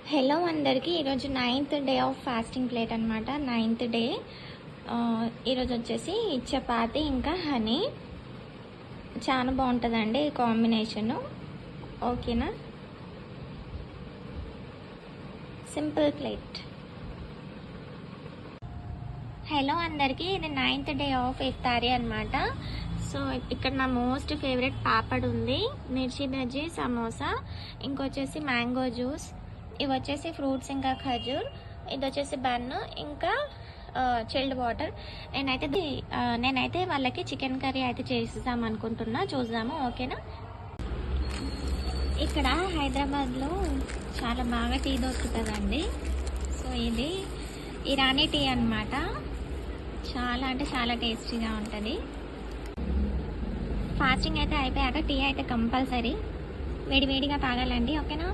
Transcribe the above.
Hello అందరికీ ఈరోజు 9th day of fasting plate అనమాట. 9th day. ఈరోజు వచ్చేసి చపాతి ఇంకా హనీ. చాలా బాగుంటుందండి ఈ కాంబినేషను. ఓకేనా, సింపుల్ ప్లేట్. హలో అందరికీ, ఇది 9th డే ఆఫ్ ఇఫ్తారీ అనమాట. సో ఇక్కడ నా మోస్ట్ ఫేవరెట్ పాపడ్ ఉంది, మిర్చి బజ్జీ, సమోసా, ఇంకొచ్చేసి మ్యాంగో జ్యూస్, ఇవి వచ్చేసి ఫ్రూట్స్ ఇంకా ఖజూర్, ఇది వచ్చేసి బన్ ఇంకా చిల్డ్ వాటర్. నేనైతే వాళ్ళకి చికెన్ కర్రీ అయితే చేసేద్దాం అనుకుంటున్నా, చూద్దాము. ఓకేనా. ఇక్కడ హైదరాబాద్లో చాలా బాగా టీ దొరుకుతుందండి. సో ఇది ఇరానీ టీ అన్నమాట. చాలా అంటే చాలా టేస్టీగా ఉంటుంది. ఫాస్టింగ్ అయితే అయిపోయాక టీ అయితే కంపల్సరీ వేడివేడిగా తాగాలండి. ఓకేనా.